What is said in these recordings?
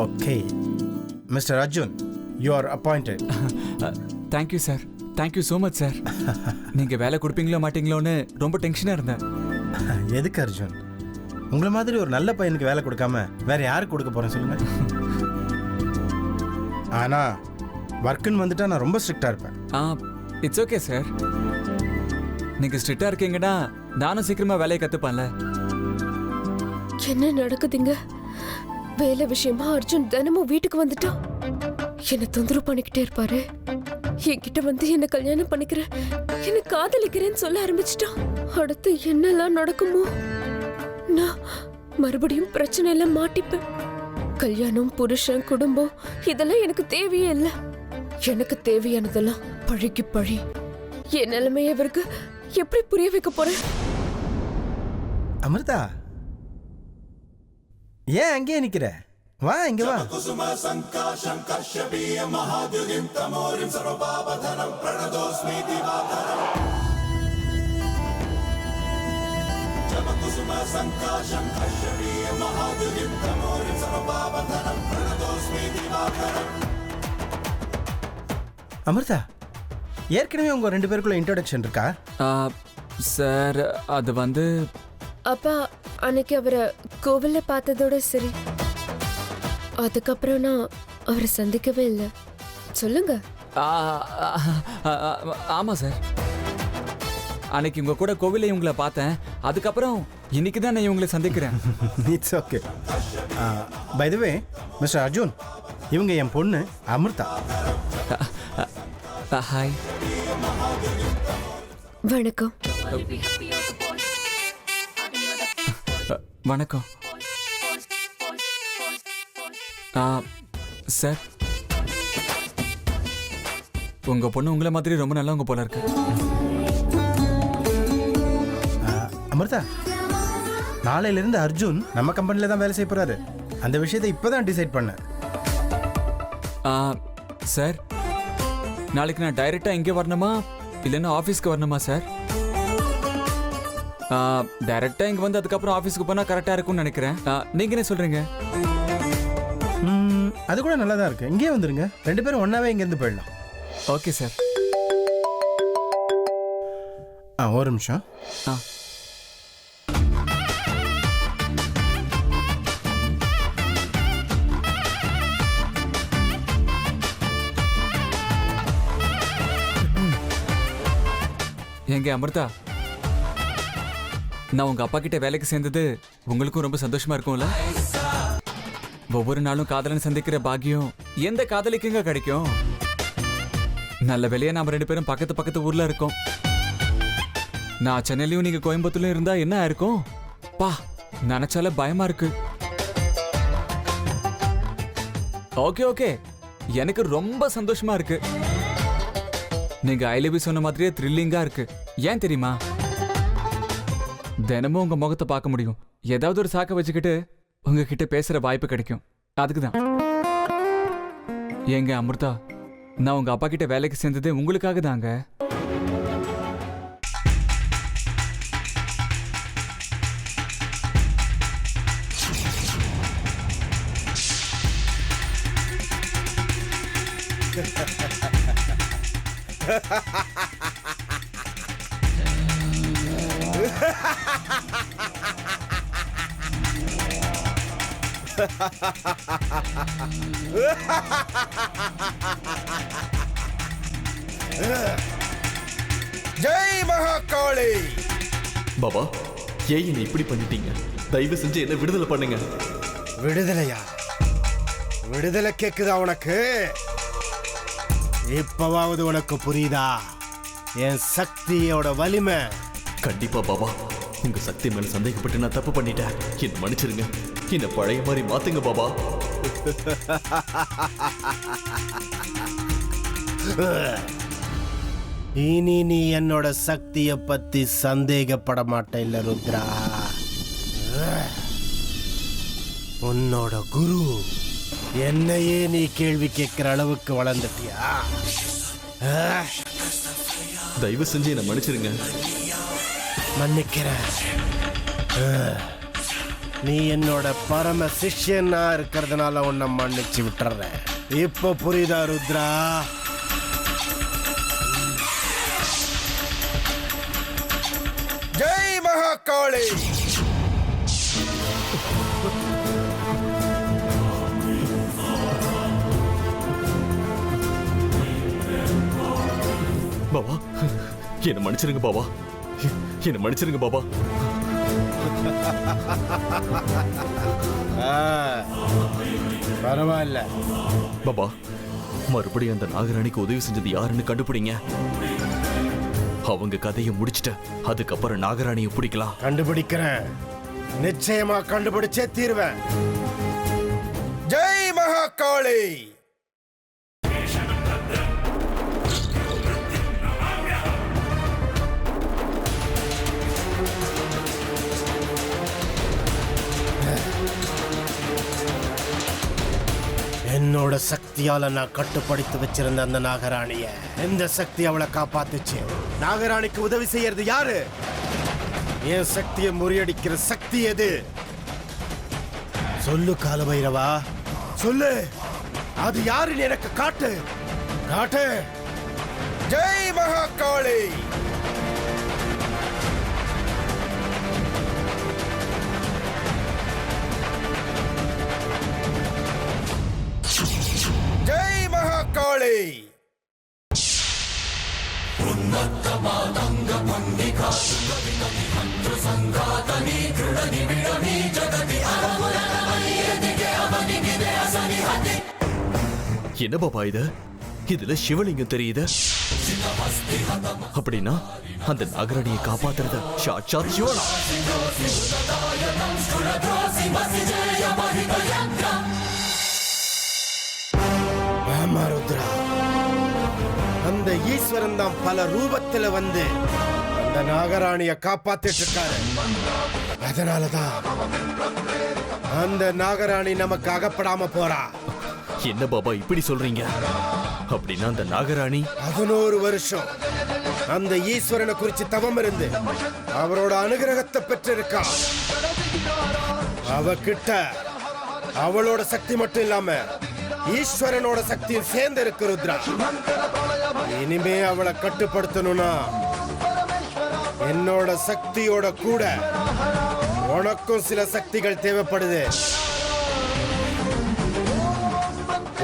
Okay mister Arjun, you are appointed. Thank you sir, thank you so much sir. நீங்கள் வேலை கொடுப்பீங்களோ மாட்டீங்களோன்னு ரொம்ப டென்ஷனாக இருந்தேன். எதுக்கு அர்ஜுன்? உங்களை மாதிரி ஒரு நல்ல பையனுக்கு வேலை கொடுக்காம வேற யாருக்கு கொடுக்க போறேன் சொல்லுங்க. ஆனா ஒர்க்குன்னு வந்துட்டா நான் ரொம்ப ஸ்ட்ரிக்டா இருப்பேன். It's okay sir. நீங்கள் ஸ்ட்ரிக்டாக இருக்கீங்கன்னா நானும் சீக்கிரமாக வேலையை கற்றுப்பேன்ல. என்ன நடக்குதுங்க? வேலை விஷயமா அர்ஜுன் தினமும் வீட்டுக்கு வந்துட்டான். என்ன தொந்தரவு பண்ணிக்கிட்டே இருப்பாரு. என்கிட்ட வந்து என்ன கல்யாணம் பண்ணிக்கிறேன், என்ன காதலிக்கிறேன்னு சொல்ல ஆரம்பிச்சிட்டான். அடுத்து என்னெல்லாம் நடக்குமோ? நான் மறுபடியும் பிரச்சனை எல்லாம் மாட்டிப்பேன். கல்யாணம், புருஷன், குடும்பம் இதெல்லாம் எனக்கு தேவையே இல்லை. எனக்கு தேவையானதெல்லாம் பழிக்கு பழி. என் நிலைமையை இவருக்கு எப்படி புரிய வைக்க போறேன்? அமிர்தா, ஏன் அங்கேயே நிக்கிற? வா, இங்க வா. அமிர்தா, ஏற்கனவே உங்க 2 பேருக்குள்ள இன்ட்ரோடக்ஷன் இருக்கா? சார் அது வந்து அப்பா அன்னைக்கு அவரை கோவில்ல பார்த்ததோட சரி. அதுக்கப்புறம் நான் அவரை சந்திக்கவே இல்லை. சொல்லுங்க. ஆமாம் சார், அன்னைக்கு உங்க கூட கோவிலை உங்களை பார்த்தேன். அதுக்கப்புறம் இன்னைக்கு தான் நான் இவங்களை சந்திக்கிறேன். It's okay. By the way mister Arjun, இவங்க என் பொண்ணு அமிர்தா. ஹாய். வணக்கம். வணக்கம் சார். உங்க பொண்ணு உங்களை மாதிரி ரொம்ப நல்லவங்க போல இருக்கு. அமிர்தா, நாளையிலிருந்து அர்ஜுன் நம்ம கம்பெனில தான் வேலை செய்ய போறாரு. அந்த விஷயத்தை இப்பதான் டிசைட் பண்ணேன். சார், நாளைக்கு நான் டைரக்டா இங்கே வரணுமா இல்லைன்னா ஆஃபீஸ்க்கு வரணுமா சார்? டைரக்டா இங்க வந்து அதுக்கப்புறம் ஆஃபீஸ்க்கு போனா கரெக்டா இருக்கும்னு நினைக்கிறேன். நீங்க என்ன சொல்றீங்க? அது கூட நல்லா தான் இருக்கு. இங்கே வந்துருங்க, 2 பேரும் ஒன்னாவே இங்க இருந்து போயிடலாம். Okay sir. ஒரு நிமிஷம். எங்க அமிர்தா, நான் உங்க அப்பா கிட்ட வேலைக்கு சேர்ந்தது உங்களுக்கும் ரொம்ப சந்தோஷமா இருக்கும்ல? ஒவ்வொரு நாளும் காதலன் சந்திக்கிற பாக்கியம் எந்த காதலிக்குங்க கிடைக்கும்? நல்ல வேலையா நாம 2 பேரும் பக்கத்து பக்கத்து ஊர்ல இருக்கோம். நான் சென்னையிலயும் நீங்க கோயம்புத்தூர்லயும் இருந்தா என்ன இருக்கும்? பா, நினைச்சால பயமா இருக்கு. ஓகே ஓகே, எனக்கு ரொம்ப சந்தோஷமா இருக்கு. நீங்க ஐ லவ் யூ சொன்ன மாதிரியே த்ரில்லிங்கா இருக்கு. ஏன் தெரியுமா? தினமும் உங்க முகத்தை பார்க்க முடியும். ஏதாவது ஒரு சாக்க வச்சுக்கிட்டு உங்ககிட்ட பேசுற வாய்ப்பு கிடைக்கும். அதுக்குதான். ஏங்க அமிர்தா, நான் உங்க அப்பா கிட்ட வேலைக்கு சேர்ந்ததே உங்களுக்காக தாங்க. ஜெய் மகாகாளி. பாபா, ஏன் என்ன இப்படி பண்ணிட்டீங்க? தயவு செஞ்சு என்ன விடுதலை பண்ணுங்க. விடுதலையா? விடுதலை கேக்குதா உனக்கு? இப்பவாவது உனக்கு புரியுதா என் சக்தியோட வலிமை? கண்டிப்பா பாபா, உங்க சக்தி மேல சந்தேகப்பட்டு நான் தப்பு பண்ணிட்டேன். என்ன மன்னிச்சிருங்க. என்ன பழைய மாதிரி மாத்துங்க பாபா. இனி நீ என்னோட சக்திய பத்தி சந்தேகப்பட மாட்டே இல்ல ருத்ரா. உன்னோட குரு என்னையே நீ கேள்வி கேட்கிற அளவுக்கு வளர்ந்துட்டியா? தயவு செஞ்சு என்ன மன்னிச்சிருங்க. மன்னிக்கிறேன். நீ என்னோட பரம சிஷ்யனா இருக்கிறதுனால உன்னை மன்னிச்சு விட்டுறேன். இப்போ புரியுதா ருத்ரா? ஜெய் மகாகாளி. பாபா என்ன மன்னிச்சிருங்க பாபா, என்ன மன்னிச்சிருங்க பாபா. பரவாயில்ல பாபா, மறுபடியும் அந்த நாகராணிக்கு உதவி செஞ்சது யாருன்னு கண்டுபிடிங்க. அவங்க கதையை முடிச்சிட்டு அதுக்கப்புறம் நாகராணியை பிடிக்கலாம். கண்டுபிடிக்கிறேன், நிச்சயமா கண்டுபிடிச்சே தீர்வேன். ஜெய் மகாகாளி. என்னோட சக்தியால நான் கட்டுப்படுத்தி வச்சிருந்த அந்த நாகராணிய இந்த சக்தி அவளை காப்பாத்துச்சு. நாகராணிக்கு உதவி செய்யறது யாரு? என் சக்தியை முறியடிக்கிற சக்தி எது? சொல்லு காலபைரவா, சொல்லு. அது யாருன்னு எனக்கு காட்டு, காட்டு. ஜெய் மகாகாளி. ஜெய் மகாகாளி. என்ன பாபா இது? இதுல சிவலிங்கம் தெரியுது. அப்படின்னா அந்த நாகராணியை காப்பாத்துறது சாட்சாத் சிவனா? ஆமா ருத்ரா, அந்த ஈஸ்வரன் தான் பல ரூபத்துல வந்து அந்த நாகராணிய காப்பாத்திட்டு இருக்காரு. அதனாலதான் அந்த நாகராணி நமக்கு அகப்படாம போறா. என்ன பாபா இப்படி சொல்றீங்க? அப்படின்னா அந்த நாகராணி 11 வருஷம் அந்த ஈஸ்வரனை குறிச்சு தவம் இருந்து அவரோட அனுகிரகத்தை பெற்றிருக்கா. அவகிட்ட அவளோட சக்தி மட்டும் இல்லாம ஈஸ்வரனோட சக்தியும் சேர்ந்து இருக்கு ருத்ரா. இனிமே அவளை கட்டுப்படுத்தணும்னா என்னோட சக்தியோட கூட உனக்கும் சில சக்திகள் தேவைப்படுது.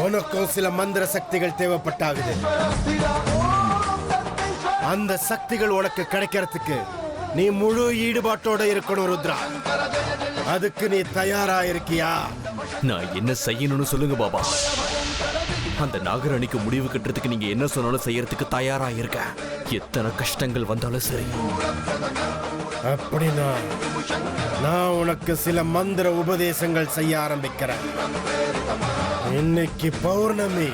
உனக்கும் சில மந்திர சக்திகள் தேவைப்பட்டாகுது. அந்த சக்திகள் உனக்கு கிடைக்கிறதுக்கு நீ முழு ஈடுபாட்டோட இருக்கணும் ருத்ரா. அதுக்கு நீ தயாரா இருக்கியா? நான் என்ன செய்யணும்னு சொல்லுங்க பாபா. அந்த நாகராணிக்கு முடிவு கட்டுறதுக்கு நீங்க என்ன சொன்னாலும் செய்யறதுக்கு தயாரா இருக்க. எத்தனை கஷ்டங்கள் வந்தாலும் சரி. அப்படின்னா நான் உனக்கு சில மந்திர உபதேசங்கள் செய்ய ஆரம்பிக்கிறேன். இன்னைக்கு பௌர்ணமி.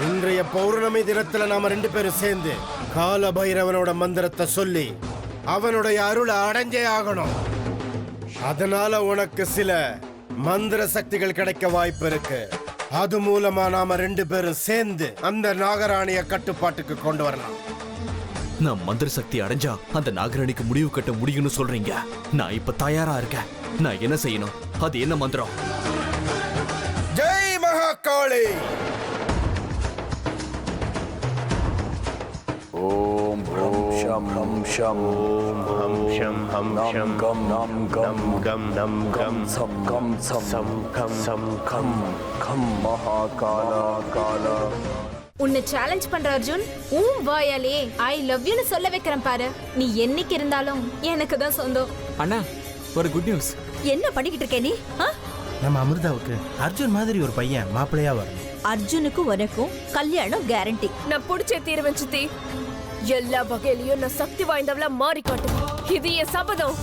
இன்றைய பௌர்ணமி தினத்துல நாம 2 பேரும் சேர்ந்து கால பைரவனோட மந்திரத்தை சொல்லி அவனுடைய அருளை அடைஞ்சே ஆகணும். அதனால உனக்கு சில மந்திர சக்திகள் கிடைக்க வாய்ப்பு இருக்கு. அது மூலமா நாம 2 பேரும் சேர்ந்து அந்த நாகராணிய கட்டுப்பாட்டுக்கு கொண்டு வரலாம். நான் மந்திர சக்தி அடைஞ்சா அந்த நாகராணிக்கு முடிவு கட்ட முடியும்னு சொல்றீங்க. நான் இப்ப தயாரா இருக்கேன். நான் என்ன செய்யணும்? அது என்ன மந்திரம்? ஜெய் மகாகாளி. ஓம் ஹம் ஷம் ஹம் ஷம் ஓம் ஹம் ஷம் ஹம் ஷம் கம் நம் கம் கம் நம் கம் சம் கம் சம் கம் சம் கம் கம் மகாகாலா காலா. உன்னை சேலஞ்ச் பண்ற அர்ஜுன், வாயாலே ஐ லவ் யூன்னு சொல்ல வைக்கிறேன் பாரு. நீ என்னைக்கு இருந்தாலும் எனக்கு தான் சொந்தம். அண்ணா, ஒரு குட் நியூஸ். என்ன பண்ணிக்கிட்டு இருக்க நீ? நம்ம அமிர்தாவுக்கு அர்ஜுன் மாதிரி ஒரு பையன் மாப்பிள்ளையா வரணும். அர்ஜுனுக்கும் உனக்கும் கல்யாணம் கேரண்டி. நான் பிடிச்ச தீர்வன் சித்தி. எல்லா வகையிலயும் நான் சக்தி வாய்ந்தவளா மாறி காட்டுவேன். இது என் சபதம்.